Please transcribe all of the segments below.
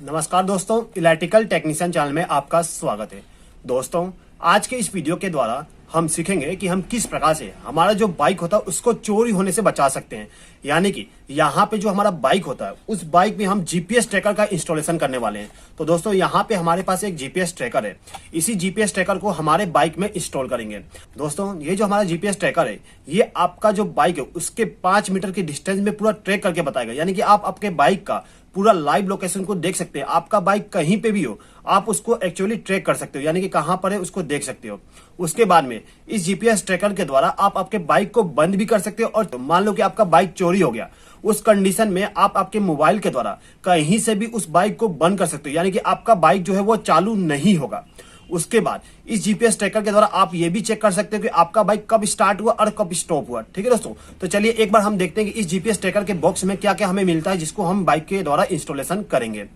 नमस्कार दोस्तों, electrical technician channel में आपका स्वागत है। दोस्तों, आज के इस वीडियो के द्वारा हम सीखेंगे कि हम किस प्रकार से हमारा जो बाइक होता है उसको चोरी होने से बचा सकते हैं। यानी कि यहाँ पे जो हमारा बाइक होता है उस बाइक में हम जीपीएस ट्रैकर का इंस्टॉलेशन करने वाले हैं। तो दोस्तों, यहाँ पे हमारे पास एक जीपीएस ट्रैकर है। इसी जीपीएस ट्रैकर को हमारे बाइक में इंस्टॉल करेंगे। दोस्तों, ये जो हमारा जीपीएस ट्रैकर है ये आपका जो बाइक है उसके 5 मीटर की डिस्टेंस में पूरा ट्रैक करके बताएगा। यानी कि आप आपके बाइक का पूरा लाइव लोकेशन को देख सकते हैं। आपका बाइक कहीं पे भी हो आप उसको एक्चुअली ट्रैक कर सकते हो, यानी कि कहां पर है उसको देख सकते हो। उसके बाद में इस जीपीएस ट्रैकर के द्वारा आप आपके बाइक को बंद भी कर सकते हो। और मान लो कि आपका बाइक चोरी हो गया, उस कंडीशन में आप आपके मोबाइल के द्वारा कहीं से भी उस बाइक को बंद कर सकते हो, यानी कि आपका बाइक जो है वो चालू नहीं होगा। उसके बाद इस जीपीएस ट्रैकर के द्वारा आप ये भी चेक कर सकते हो कि आपका बाइक कब स्टार्ट हुआ और कब स्टॉप हुआ। ठीक है दोस्तों, तो चलिए एक बार हम देखते हैं कि इस जीपीएस ट्रैकर के बॉक्स में क्या क्या हमें मिलता है जिसको हम बाइक के द्वारा इंस्टॉलेशन करेंगे।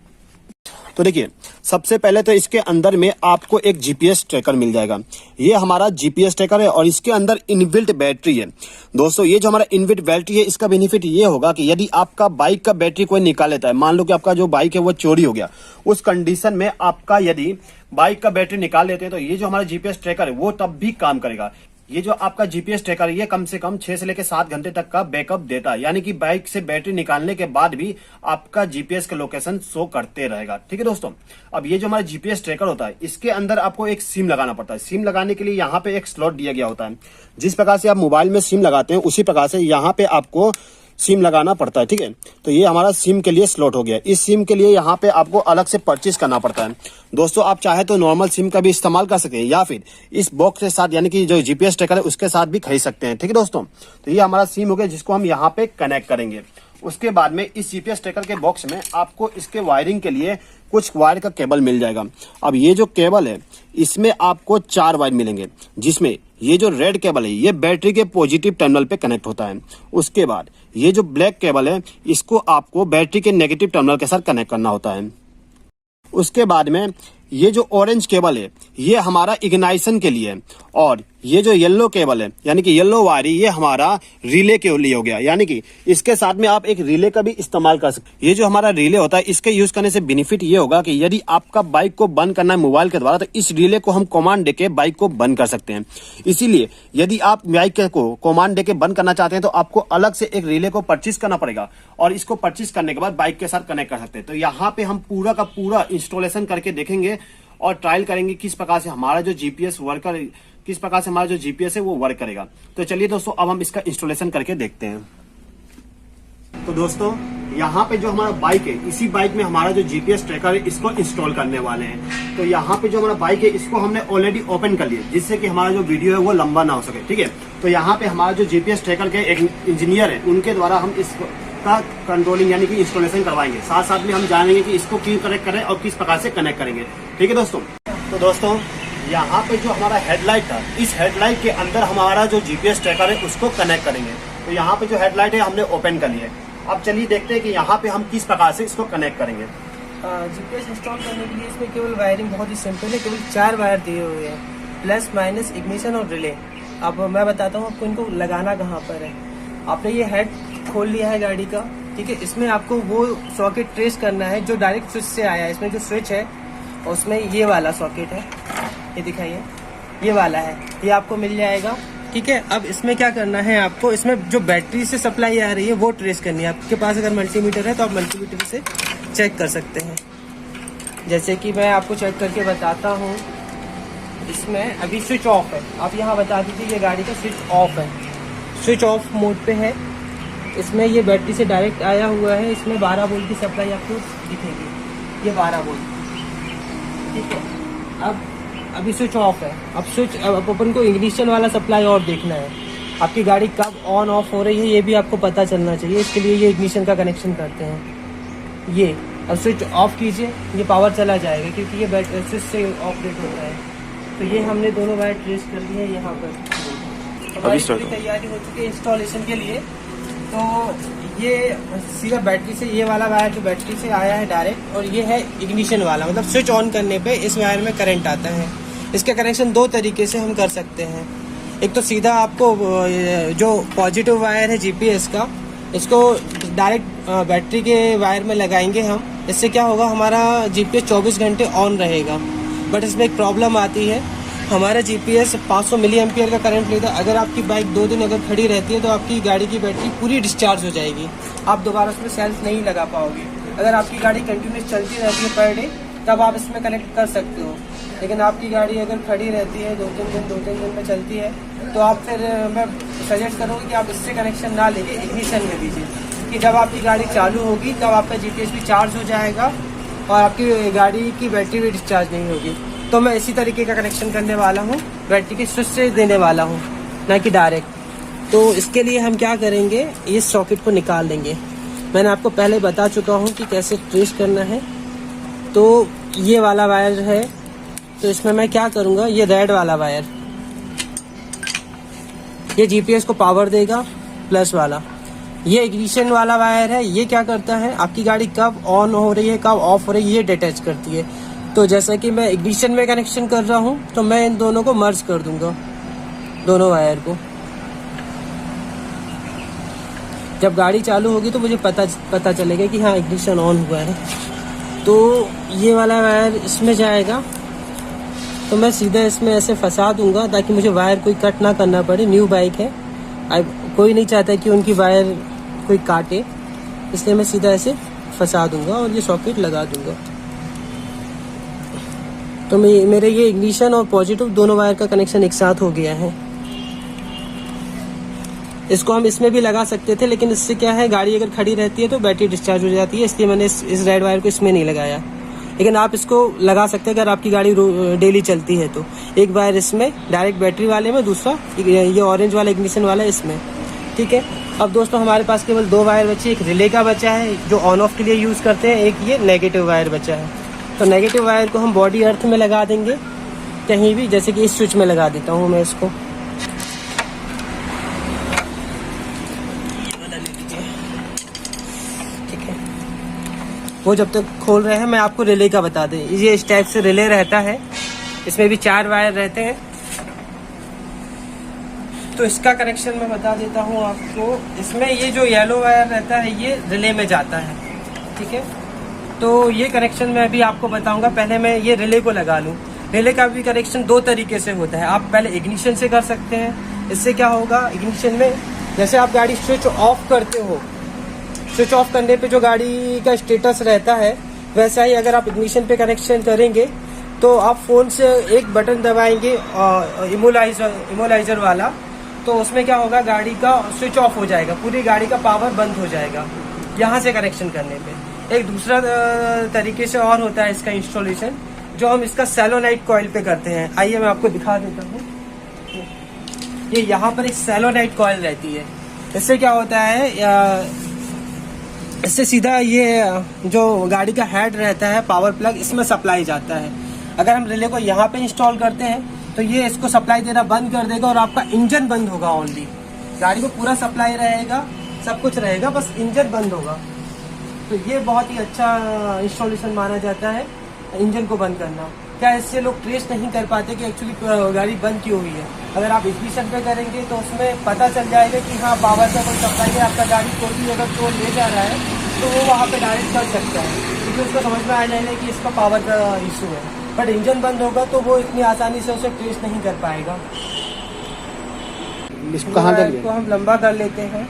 तो देखिए, सबसे पहले तो इसके अंदर में आपको एक जीपीएस ट्रैकर मिल जाएगा। ये हमारा जीपीएस ट्रैकर है और इसके अंदर इनबिल्ट बैटरी है। दोस्तों, ये जो हमारा इनबिल्ट बैटरी है इसका बेनिफिट ये होगा कि यदि आपका बाइक का बैटरी कोई निकाल लेता है, मान लो कि आपका जो बाइक है वो चोरी हो गया, उस कंडीशन में आपका यदि बाइक का बैटरी निकाल लेते हैं तो ये जो हमारा जीपीएस ट्रैकर है वो तब भी काम करेगा। ये जो आपका जीपीएस ट्रैकर है ये कम से कम 6 से लेकर 7 घंटे तक का बैकअप देता है, यानी कि बाइक से बैटरी निकालने के बाद भी आपका जीपीएस का लोकेशन शो करते रहेगा। ठीक है दोस्तों, अब ये जो हमारा जीपीएस ट्रैकर होता है इसके अंदर आपको एक सिम लगाना पड़ता है। सिम लगाने के लिए यहाँ पे एक स्लॉट दिया गया होता है। जिस प्रकार से आप मोबाइल में सिम लगाते हैं उसी प्रकार से यहाँ पे आपको सिम लगाना पड़ता है। ठीक है, तो ये हमारा सिम के लिए स्लॉट हो गया। इस सिम के लिए यहाँ पे आपको अलग से परचेज करना पड़ता है। दोस्तों, आप चाहे तो नॉर्मल सिम का भी इस्तेमाल कर सकते हैं या फिर इस बॉक्स के साथ यानी कि जो जीपीएस ट्रैकर है उसके साथ भी खरीद सकते हैं। ठीक है दोस्तों, तो ये हमारा सिम हो गया जिसको हम यहाँ पे कनेक्ट करेंगे। उसके बाद में इस जीपीएस ट्रैकर के बॉक्स में आपको इसके वायरिंग के लिए कुछ वायर का केबल मिल जाएगा। अब ये जो केबल है इसमें आपको 4 वायर मिलेंगे, जिसमें ये जो रेड केबल है ये बैटरी के पॉजिटिव टर्मिनल पे कनेक्ट होता है। उसके बाद ये जो ब्लैक केबल है इसको आपको बैटरी के नेगेटिव टर्मिनल के साथ कनेक्ट करना होता है। उसके बाद में ये जो ऑरेंज केबल है ये हमारा इग्नाइशन के लिए है और ये जो येलो केबल है यानी कि येलो वायर ये हमारा रिले के लिए हो गया, यानी कि इसके साथ में आप एक रिले का भी इस्तेमाल कर सकते हैं। ये जो हमारा रिले होता है इसके यूज करने से बेनिफिट ये होगा कि यदि आपका बाइक को बंद करना है मोबाइल के द्वारा तो इस रिले को हम कमांड देके बाइक को बंद कर सकते हैं। इसीलिए यदि आप बाइक को कमांड देके बंद करना चाहते हैं तो आपको अलग से एक रिले को परचेज करना पड़ेगा और इसको परचेज करने के बाद बाइक के साथ कनेक्ट कर सकते हैं। तो यहाँ पे हम पूरा का पूरा इंस्टॉलेशन करके देखेंगे और ट्रायल करेंगे किस प्रकार से हमारा जो जीपीएस है वो वर्क करेगा। तो चलिए दोस्तों, अब हम इसका इंस्टॉलेशन करके देखते हैं। तो दोस्तों, यहाँ पे जो हमारा बाइक है इसी बाइक में हमारा जो जीपीएस ट्रैकर है इसको इंस्टॉल करने वाले हैं। तो यहाँ पे जो हमारा बाइक है इसको हमने ऑलरेडी ओपन कर लिया जिससे कि हमारा जो वीडियो है वो लंबा ना हो सके। ठीक है, तो यहाँ पे हमारा जो जीपीएस ट्रैकर के एक इंजीनियर है उनके द्वारा हम इसका कंट्रोलिंग यानी कि इंस्टॉलेशन करवाएंगे। साथ साथ में हम जानेंगे कि इसको क्यों कनेक्ट करें और किस प्रकार से कनेक्ट करेंगे। ठीक है दोस्तों, तो दोस्तों यहाँ पे जो हमारा हेडलाइट था इस हेडलाइट के अंदर हमारा जो जीपीएस ट्रैकर है उसको कनेक्ट करेंगे। तो यहाँ पे जो हेडलाइट है हमने ओपन कर लिया है। अब चलिए देखते हैं कि यहाँ पे हम किस प्रकार से इसको कनेक्ट करेंगे। जीपीएस इंस्टॉल करने के लिए इसमें केवल वायरिंग बहुत ही सिंपल है। केवल 4 वायर दिए हुए हैं, प्लस माइनस इग्निशन और रिले। अब मैं बताता हूँ आपको इनको लगाना कहाँ पर है। आपने ये हेड खोल लिया है गाड़ी का, ठीक है। इसमें आपको वो सॉकेट ट्रेस करना है जो डायरेक्ट स्विच से आया है। इसमें जो स्विच है उसमें ये वाला सॉकेट है, ये दिखाइए, ये वाला है, ये आपको मिल जाएगा। ठीक है, अब इसमें क्या करना है आपको, इसमें जो बैटरी से सप्लाई आ रही है वो ट्रेस करनी है। आपके पास अगर मल्टीमीटर है तो आप मल्टीमीटर से चेक कर सकते हैं। जैसे कि मैं आपको चेक करके बताता हूँ। इसमें अभी स्विच ऑफ है, आप यहाँ बता दीजिए ये गाड़ी का स्विच ऑफ है, स्विच ऑफ मोड पे है। इसमें ये बैटरी से डायरेक्ट आया हुआ है। इसमें 12 वोल्ट की सप्लाई आपको दिखेगी, ये 12 वोल्ट। ठीक है, अब अभी स्विच ऑफ है। अब अपन को इग्निशन वाला सप्लाई और देखना है। आपकी गाड़ी कब ऑन ऑफ हो रही है ये भी आपको पता चलना चाहिए। इसके लिए ये इग्निशन का कनेक्शन करते हैं। ये अब स्विच ऑफ कीजिए, ये पावर चला जाएगा क्योंकि ये स्विच से ऑपरेट होता है। तो ये हमने दोनों वायर ट्रेस कर लिए यहाँ पर। हमारी पूरी तैयारी हो चुकी है इंस्टॉलेशन के लिए। तो ये सीधा बैटरी से ये वाला वायर जो बैटरी से आया है डायरेक्ट, और ये है इग्निशन वाला, मतलब स्विच ऑन करने पे इस वायर में करंट आता है। इसका कनेक्शन 2 तरीके से हम कर सकते हैं। एक तो सीधा आपको जो पॉजिटिव वायर है जीपीएस का, इसको डायरेक्ट बैटरी के वायर में लगाएंगे हम इससे क्या होगा, हमारा जीपीएस 24 घंटे ऑन रहेगा। बट इसमें एक प्रॉब्लम आती है, हमारा जीपीएस 500 मिली एम्पियर का करंट लेता है। अगर आपकी बाइक 2 दिन अगर खड़ी रहती है तो आपकी गाड़ी की बैटरी पूरी डिस्चार्ज हो जाएगी, आप दोबारा उसमें सेल्फ नहीं लगा पाओगे। अगर आपकी गाड़ी कंटिन्यूस चलती रहती है पर डे, तब आप इसमें कनेक्ट कर सकते हो। लेकिन आपकी गाड़ी अगर खड़ी रहती है 2-3 दिन में चलती है, तो आप फिर मैं सजेस्ट करूँगी कि आप इससे कनेक्शन ना लेके इग्निशन में दीजिए, कि जब आपकी गाड़ी चालू होगी तब आपका जीपीएस भी चार्ज हो जाएगा और आपकी गाड़ी की बैटरी भी डिस्चार्ज नहीं होगी। तो मैं इसी तरीके का कनेक्शन करने वाला हूँ, बैटरी की स्विच से देने वाला हूँ, ना कि डायरेक्ट। तो इसके लिए हम क्या करेंगे, इस सॉकेट को निकाल लेंगे। मैंने आपको पहले बता चुका हूँ कि कैसे ट्रेस करना है। तो ये वाला वायर है, तो इसमें मैं क्या करूँगा, ये रेड वाला वायर ये जीपीएस को पावर देगा, प्लस वाला ये इग्निशन वाला वायर है। ये क्या करता है, आपकी गाड़ी कब ऑन हो रही है कब ऑफ हो रही है ये डिटेक्ट करती है। तो जैसा कि मैं इग्निशन में कनेक्शन कर रहा हूँ, तो मैं इन दोनों को मर्ज कर दूंगा, दोनों वायर को। जब गाड़ी चालू होगी तो मुझे पता चलेगा कि हाँ इग्निशन ऑन हुआ है। तो ये वाला वायर इसमें जाएगा, तो मैं सीधा इसमें ऐसे फंसा दूंगा ताकि मुझे वायर कोई कट ना करना पड़े। न्यू बाइक है, कोई नहीं चाहता कि उनकी वायर कोई काटे, इसलिए मैं सीधा ऐसे फंसा दूंगा और ये सॉकेट लगा दूंगा। तो मेरे ये इग्निशन और पॉजिटिव दोनों वायर का कनेक्शन एक साथ हो गया है। इसको हम इसमें भी लगा सकते थे, लेकिन इससे क्या है, गाड़ी अगर खड़ी रहती है तो बैटरी डिस्चार्ज हो जाती है, इसलिए मैंने इस रेड वायर को इसमें नहीं लगाया। लेकिन आप इसको लगा सकते हैं अगर आपकी गाड़ी डेली चलती है तो। एक वायर इसमें डायरेक्ट बैटरी वाले में, दूसरा ये ऑरेंज वाला इग्निशन वाला इसमें, ठीक है। अब दोस्तों हमारे पास केवल 2 वायर बचे, एक रिले का बचा है जो ऑन ऑफ के लिए यूज़ करते हैं, एक ये नेगेटिव वायर बचा है। तो नेगेटिव वायर को हम बॉडी अर्थ में लगा देंगे कहीं भी, जैसे कि इस स्विच में लगा देता हूँ मैं इसको। वो जब तक खोल रहे हैं मैं आपको रिले का बता दें। ये इस टाइप से रिले रहता है, इसमें भी 4 वायर रहते हैं। तो इसका कनेक्शन मैं बता देता हूँ आपको। इसमें ये जो येलो वायर रहता है ये रिले में जाता है, ठीक है। तो ये कनेक्शन मैं अभी आपको बताऊंगा। पहले मैं ये रिले को लगा लूँ। रिले का भी कनेक्शन 2 तरीके से होता है। आप पहले इग्निशन से कर सकते हैं। इससे क्या होगा, इग्निशन में जैसे आप गाड़ी स्विच ऑफ करते हो, स्विच ऑफ करने पे जो गाड़ी का स्टेटस रहता है, वैसा ही अगर आप इग्निशन पे कनेक्शन करेंगे तो आप फ़ोन से एक बटन दबाएंगे इमोलाइजर वाला, तो उसमें क्या होगा, गाड़ी का स्विच ऑफ हो जाएगा, पूरी गाड़ी का पावर बंद हो जाएगा यहाँ से कनेक्शन करने पे। एक दूसरा तरीके से और होता है इसका इंस्टॉलेशन, जो हम इसका सेलोनाइट कॉइल पे करते हैं। आइए मैं आपको दिखा देता हूँ। ये यहाँ पर एक सेलोनाइट कॉइल रहती है। इससे क्या होता है, इससे सीधा ये जो गाड़ी का हेड रहता है पावर प्लग, इसमें सप्लाई जाता है। अगर हम रिले को यहाँ पे इंस्टॉल करते हैं तो ये इसको सप्लाई देना बंद कर देगा और आपका इंजन बंद होगा। ओनली गाड़ी को पूरा सप्लाई रहेगा, सब कुछ रहेगा, बस इंजन बंद होगा। तो ये बहुत ही अच्छा इंस्टॉलेशन माना जाता है, इंजन को बंद करना। क्या इससे लोग ट्रेस नहीं कर पाते कि एक्चुअली गाड़ी बंद क्यों हुई है। अगर आप इग्निशन पे करेंगे तो उसमें पता चल जाएगा कि हाँ पावर का कोई सप्लाई है, आपका गाड़ी कोई भी अगर चोर ले जा रहा है तो वो वहाँ पे डायरेक्ट कर सकता है, क्योंकि उसको समझ में आ जाएगा कि इसका पावर का इशू है। बट इंजन बंद होगा तो वो इतनी आसानी से उसे ट्रेस नहीं कर पाएगा। इसको कहाँ तक इसको हम लंबा कर लेते हैं।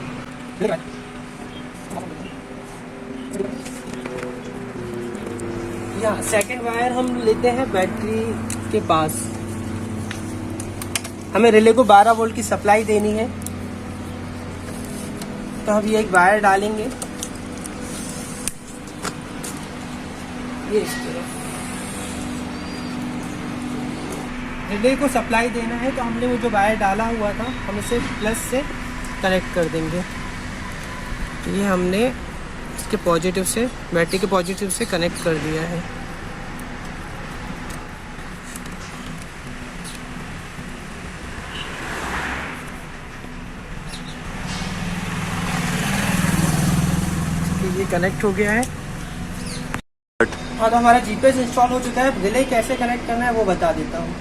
यहाँ सेकंड वायर हम लेते हैं बैटरी के पास। हमें रिले को 12 वोल्ट की सप्लाई देनी है, तो हम ये एक वायर डालेंगे ये इस तरफ। रिले को सप्लाई देना है तो हमने वो जो वायर डाला हुआ था हम इसे प्लस से कनेक्ट कर देंगे। तो ये हमने इसके पॉजिटिव से, बैटरी के पॉजिटिव से कनेक्ट कर दिया है। तो ये कनेक्ट हो गया है। हाँ, तो हमारा जीपीएस इंस्टॉल हो चुका है। रिले कैसे कनेक्ट करना है वो बता देता हूँ।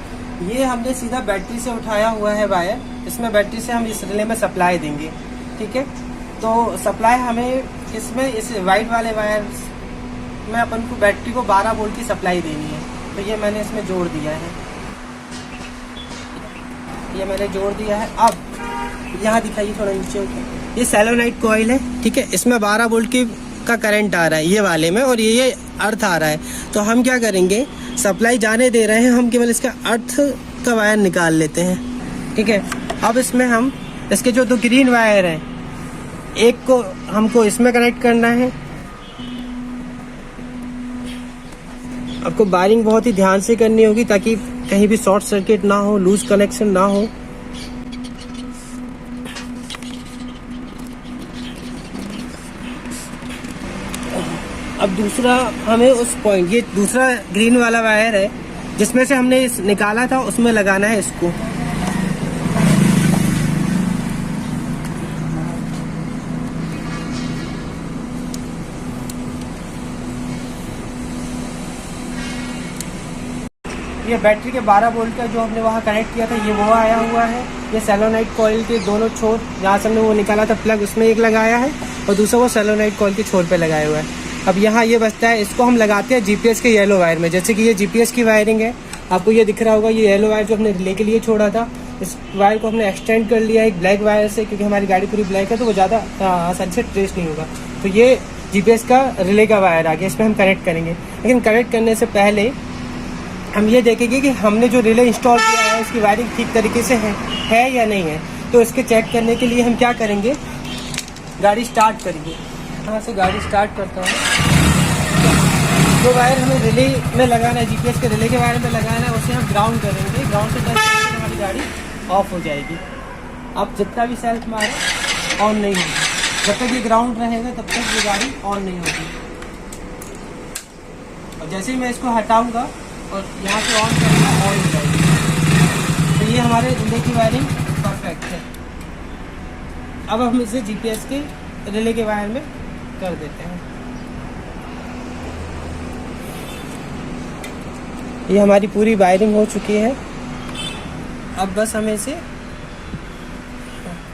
ये हमने सीधा बैटरी से उठाया हुआ है वायर, इसमें बैटरी से हम इस रिले में सप्लाई देंगे, ठीक है। तो सप्लाई हमें इसमें इस वाइट वाले वायर में अपन को बैटरी को 12 वोल्ट की सप्लाई देनी है। तो ये मैंने इसमें जोड़ दिया है, ये मैंने जोड़ दिया है। अब यहाँ दिखाइए थोड़ा नीचे होकर, ये सेलोनाइट कॉइल है, ठीक है। इसमें 12 वोल्ट की का करंट आ रहा है ये वाले में, और ये अर्थ आ रहा है। तो हम क्या करेंगे, सप्लाई जाने दे रहे हैं, हम केवल इसका अर्थ का वायर निकाल लेते हैं, ठीक है। अब इसमें हम इसके जो 2 ग्रीन वायर हैं, एक को हमको इसमें कनेक्ट करना है। आपको वायरिंग बहुत ही ध्यान से करनी होगी ताकि कहीं भी शॉर्ट सर्किट ना हो, लूज कनेक्शन ना हो। अब दूसरा हमें उस पॉइंट, ये दूसरा ग्रीन वाला वायर है जिसमें से हमने इस निकाला था, उसमें लगाना है इसको। ये बैटरी के 12 वोल्ट का जो हमने वहाँ कनेक्ट किया था, ये वो आया हुआ है। ये सेलोनाइट कॉइल के दोनों छोर, जहाँ से हमने वो निकाला था प्लग, उसमें एक लगाया है, और दूसरा वो सेलोनाइट कॉइल के छोर पे लगाया हुआ है। अब यहाँ ये बचता है, इसको हम लगाते हैं जीपीएस के येलो वायर में। जैसे कि ये जीपीएस की वायरिंग है, आपको ये दिख रहा होगा, ये येलो वायर जो हमने रिले के लिए छोड़ा था, इस वायर को हमने एक्सटेंड कर लिया एक ब्लैक वायर से, क्योंकि हमारी गाड़ी पूरी ब्लैक है तो वो ज़्यादा आसानी से ट्रेस नहीं होगा। तो ये जीपीएस का रिले का वायर आ गया, इसमें हम कनेक्ट करेंगे। लेकिन कनेक्ट करने से पहले हम ये देखेंगे कि हमने जो रिले इंस्टॉल किया है उसकी वायरिंग ठीक तरीके से है या नहीं है। तो इसके चेक करने के लिए हम क्या करेंगे, गाड़ी स्टार्ट करेंगे। यहाँ से गाड़ी स्टार्ट करता हूँ। जो वायर हमें रिले में लगाना है, जीपीएस के रिले के वायर में लगाना है, उसे हम ग्राउंड करेंगे। ग्राउंड से टच करेंगे तो हमारी गाड़ी ऑफ हो जाएगी। अब जितना भी सेल्फ मारे ऑन नहीं होगी, जब तक ये ग्राउंड रहेगा तब तक ये गाड़ी ऑन नहीं होगी। और जैसे ही मैं इसको हटाऊंगा और यहाँ से ऑन करेंगे, ऑन हो जाएगी। तो ये हमारे रिले की वायरिंग परफेक्ट है। अब हम इसे जीपीएस के रिले के वायर में कर देते हैं। ये हमारी पूरी वायरिंग हो चुकी है। अब बस हमें इसे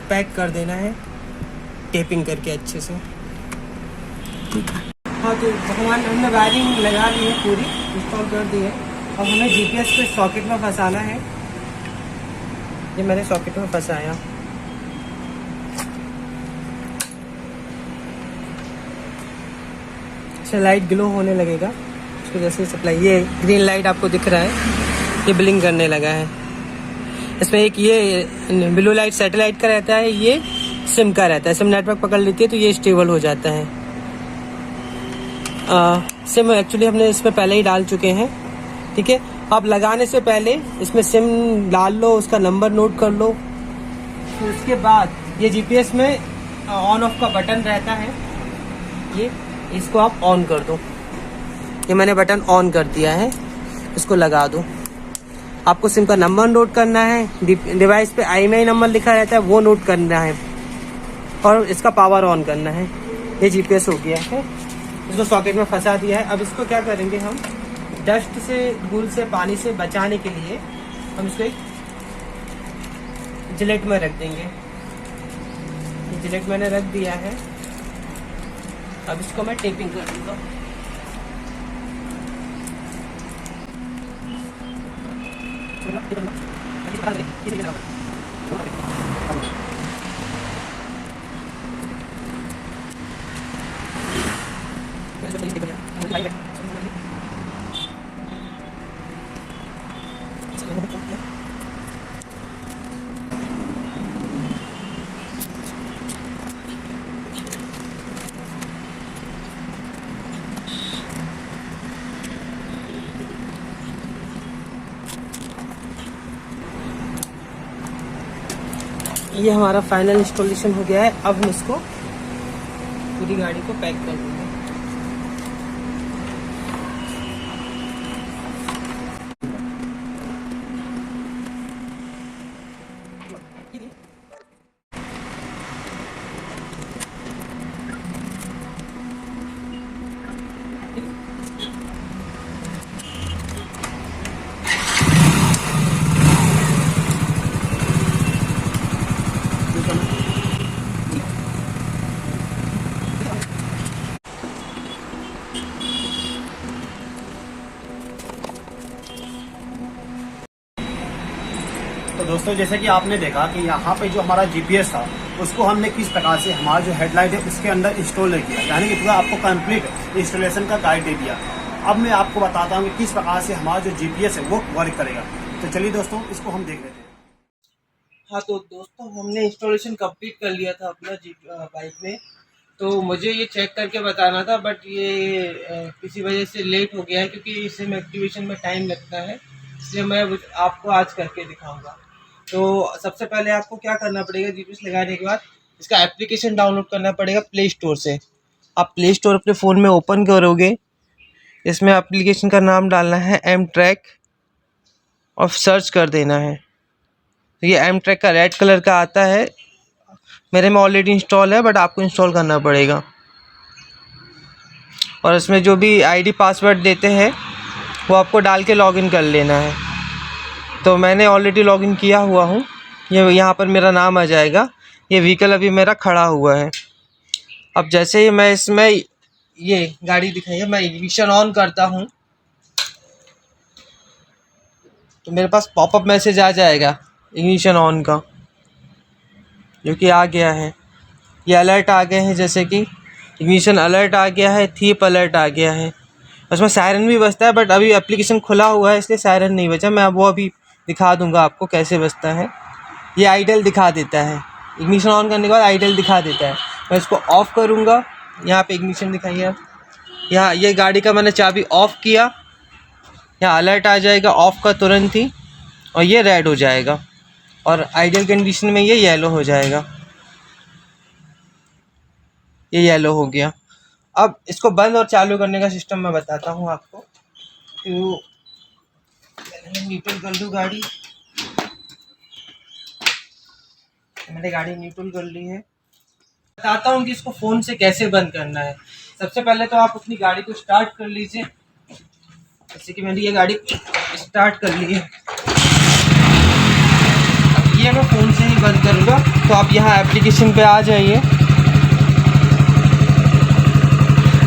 पैक कर देना है, टेपिंग करके अच्छे से। हाँ, तो हमने वायरिंग लगा ली है, पूरी इंस्टॉल कर दी है। अब हमें जीपीएस के सॉकेट में फंसाना है। ये मैंने सॉकेट में फंसाया। अच्छा, लाइट ग्लो होने लगेगा उसको जैसे सप्लाई। ये ग्रीन लाइट आपको दिख रहा है, ये ब्लिंक करने लगा है। इसमें एक ये ब्लू लाइट सैटेलाइट का रहता है, ये सिम का रहता है। सिम नेटवर्क पकड़ लेती है तो ये स्टेबल हो जाता है। सिम एक्चुअली हमने इसमें पहले ही डाल चुके हैं, ठीक है। आप लगाने से पहले इसमें सिम डाल लो, उसका नंबर नोट कर लो। फिर उसके बाद ये जीपीएस में ऑन ऑफ का बटन रहता है, ये इसको आप ऑन कर दो। ये मैंने बटन ऑन कर दिया है, इसको लगा दो। आपको सिम का नंबर नोट करना है, डिवाइस पे IMEI नंबर लिखा रहता है वो नोट करना है, और इसका पावर ऑन करना है। ये जीपीएस हो गया है, इसको सॉकेट में फंसा दिया है। अब इसको क्या करेंगे, हम डस्ट से, धूल से, पानी से बचाने के लिए हम इसको एक जिलेट में रख देंगे। जिलेट मैंने रख दिया है। अब इसको मैं टेपिंग कर दूंगा। ये हमारा फाइनल इंस्टॉलेशन हो गया है। अब हम इसको पूरी गाड़ी को पैक कर देंगे। तो दोस्तों जैसे कि आपने देखा कि यहाँ पे जो हमारा जीपीएस था उसको हमने किस प्रकार से हमारा जो हेडलाइट है उसके अंदर इंस्टॉल नहीं किया, यानी कि पूरा आपको कंप्लीट इंस्टॉलेशन का गाइड दे दिया। अब मैं आपको बताता हूँ कि किस प्रकार से हमारा जो जीपीएस है वो वर्क करेगा। तो चलिए दोस्तों इसको हम देख लेते हैं। हाँ तो दोस्तों हमने इंस्टॉलेशन कंप्लीट कर लिया था अपना बाइक में। तो मुझे ये चेक करके बताना था, बट ये किसी वजह से लेट हो गया है, क्योंकि इसे में एक्टिवेशन में टाइम लगता है, इसलिए मैं आपको आज करके दिखाऊंगा। तो सबसे पहले आपको क्या करना पड़ेगा, जीपीएस लगाने के बाद इसका एप्लीकेशन डाउनलोड करना पड़ेगा प्ले स्टोर से। आप प्ले स्टोर अपने फ़ोन में ओपन करोगे, इसमें एप्लीकेशन का नाम डालना है एम ट्रैक और सर्च कर देना है। तो ये एम ट्रैक का रेड कलर का आता है, मेरे में ऑलरेडी इंस्टॉल है, बट आपको इंस्टॉल करना पड़ेगा। और इसमें जो भी आईडी पासवर्ड देते हैं वो आपको डाल के लॉगिन कर लेना है। तो मैंने ऑलरेडी लॉगिन किया हुआ हूँ, ये यहाँ पर मेरा नाम आ जाएगा। ये व्हीकल अभी मेरा खड़ा हुआ है। अब जैसे ही मैं इसमें ये गाड़ी दिखाई है, मैं इग्निशन ऑन करता हूँ तो मेरे पास पॉपअप मैसेज आ जाएगा इग्निशन ऑन का, जो कि आ गया है। ये अलर्ट आ गए हैं, जैसे कि इग्निशन अलर्ट आ गया है, थीप अलर्ट आ गया है। उसमें सायरन भी बजता है, बट अभी एप्लीकेशन खुला हुआ है इसलिए सायरन नहीं बजा। मैं वो अभी दिखा दूंगा आपको कैसे बजता है। ये आइडल दिखा देता है, इग्निशन ऑन करने के बाद आइडल दिखा देता है। मैं इसको ऑफ़ करूंगा, यहाँ पे इग्निशन दिखाइए आप। यहाँ ये गाड़ी का मैंने चाबी ऑफ़ किया, यहाँ अलर्ट आ जाएगा ऑफ़ का तुरंत ही, और ये रेड हो जाएगा, और आइडल कंडीशन में ये येलो हो जाएगा। ये येलो हो गया। अब इसको बंद और चालू करने का सिस्टम मैं बताता हूँ आपको। तो मैं न्यूट्रल कर लूँ गाड़ी, मैंने गाड़ी न्यूट्रल कर ली है। बताता हूँ कि इसको फ़ोन से कैसे बंद करना है। सबसे पहले तो आप अपनी गाड़ी को स्टार्ट कर लीजिए, जैसे कि मैंने ये गाड़ी स्टार्ट कर ली है। अब ये मैं फ़ोन से ही बंद करूँगा। तो आप यहाँ एप्लीकेशन पे आ जाइए।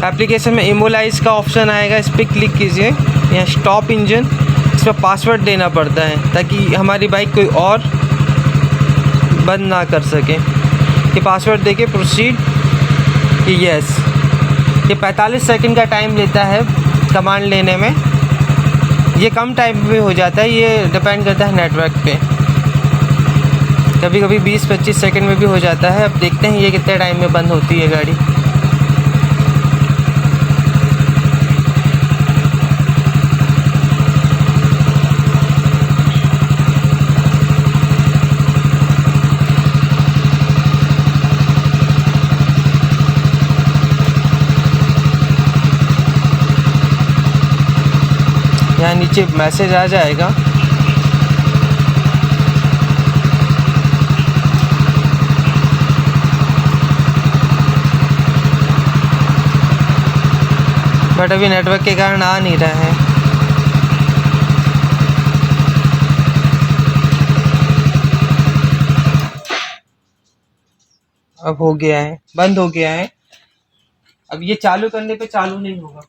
एप्लीकेशन में इमोलाइज का ऑप्शन आएगा, इस पर क्लिक कीजिए। यहाँ स्टॉप इंजन, इस पर पासवर्ड देना पड़ता है ताकि हमारी बाइक कोई और बंद ना कर सके। ये पासवर्ड देके प्रोसीड, यस। ये 45 सेकंड का टाइम लेता है कमांड लेने में। ये कम टाइम में हो जाता है, ये डिपेंड करता है नेटवर्क पे। कभी कभी 20-25 सेकंड में भी हो जाता है। अब देखते हैं ये कितने टाइम में बंद होती है गाड़ी। यहाँ नीचे मैसेज आ जाएगा, बट अभी नेटवर्क के कारण आ नहीं रहा है। अब हो गया है, बंद हो गया है। अब ये चालू करने पे चालू नहीं होगा।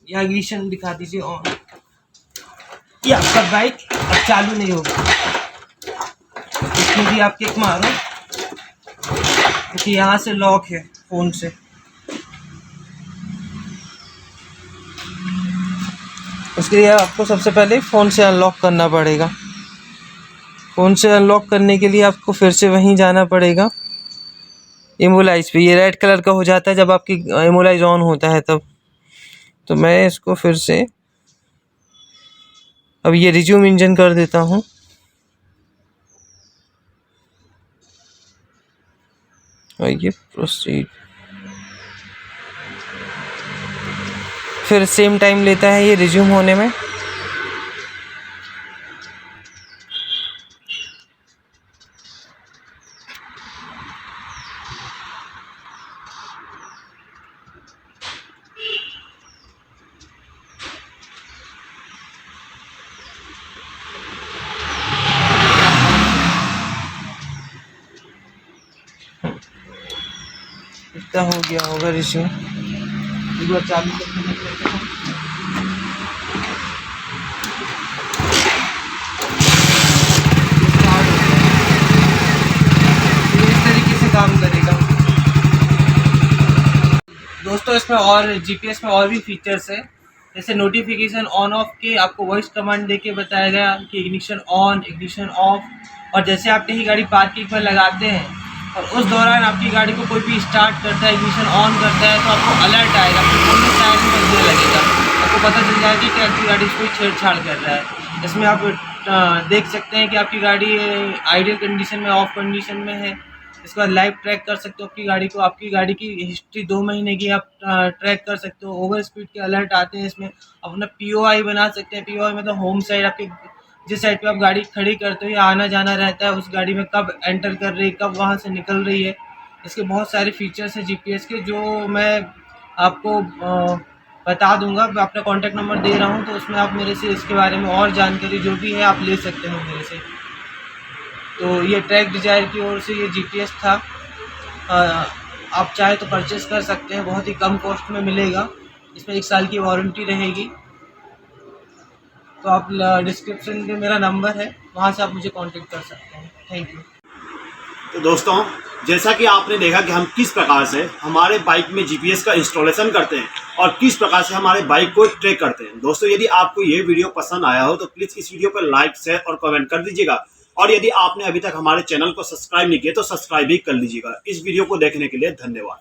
या इग्निशन दिखा दीजिए ऑन, ये आपका बाइक अब चालू नहीं होगा। इसमें भी आप किक मारो, क्योंकि यहाँ से लॉक है फ़ोन से। उसके लिए आपको सबसे पहले फ़ोन से अनलॉक करना पड़ेगा। फ़ोन से अनलॉक करने के लिए आपको फिर से वहीं जाना पड़ेगा, इमोलाइज पे। ये रेड कलर का हो जाता है जब आपकी इमोलाइज ऑन होता है तब। तो मैं इसको फिर से अब ये रिज्यूम इंजन कर देता हूँ। और ये प्रोसीड, फिर सेम टाइम लेता है ये रिज्यूम होने में। इतना हो गया होगा रिज्यूम। एक बार चालू करके देख लेते हैं। इसमें और जीपीएस में और भी फीचर्स है, जैसे नोटिफिकेशन ऑन ऑफ के आपको वॉइस कमांड देके बताया गया कि इग्निशन ऑन, इग्निशन ऑफ, और जैसे आप कहीं गाड़ी पार्किंग पर लगाते हैं और उस दौरान आपकी गाड़ी को कोई भी स्टार्ट करता है, इग्निशन ऑन करता है, तो आपको अलर्ट आएगा, आपके फोन में सायरन बजने लगेगा, आपको पता चल जाएगा कि आपकी गाड़ी से कोई छेड़छाड़ कर रहा है। इसमें आप देख सकते हैं कि आपकी गाड़ी आइडियल कंडीशन में, ऑफ कंडीशन में है। इसके बाद लाइव ट्रैक कर सकते हो आपकी गाड़ी को, आपकी गाड़ी की हिस्ट्री 2 महीने की आप ट्रैक कर सकते हो। ओवर स्पीड के अलर्ट आते हैं इसमें। अपना पीओआई बना सकते हैं। पीओआई मतलब होम साइड, आपके जिस साइड पे आप गाड़ी खड़ी करते हो या आना जाना रहता है, उस गाड़ी में कब एंटर कर रही है, कब वहाँ से निकल रही है। इसके बहुत सारे फीचर्स हैं जीपीएस के, जो मैं आपको बता दूंगा। मैं अपना कॉन्टैक्ट नंबर दे रहा हूँ, तो उसमें आप मेरे से इसके बारे में और जानकारी जो भी है आप ले सकते हो मेरे से। तो ये ट्रैक डिजायर की ओर से ये जीपीएस था। आप चाहे तो परचेस कर सकते हैं, बहुत ही कम कॉस्ट में मिलेगा। इसमें 1 साल की वारंटी रहेगी। तो आप डिस्क्रिप्शन में मेरा नंबर है, वहाँ से आप मुझे कांटेक्ट कर सकते हैं। Thank you. तो दोस्तों, जैसा कि आपने देखा कि हम किस प्रकार से हमारे बाइक में जीपीएस का इंस्टॉलेशन करते हैं और किस प्रकार से हमारे बाइक को ट्रैक करते हैं। दोस्तों, यदि आपको ये वीडियो पसंद आया हो तो प्लीज़ इस वीडियो पर लाइक, शेयर और कमेंट कर दीजिएगा। और यदि आपने अभी तक हमारे चैनल को सब्सक्राइब नहीं किया तो सब्सक्राइब भी कर लीजिएगा। इस वीडियो को देखने के लिए धन्यवाद।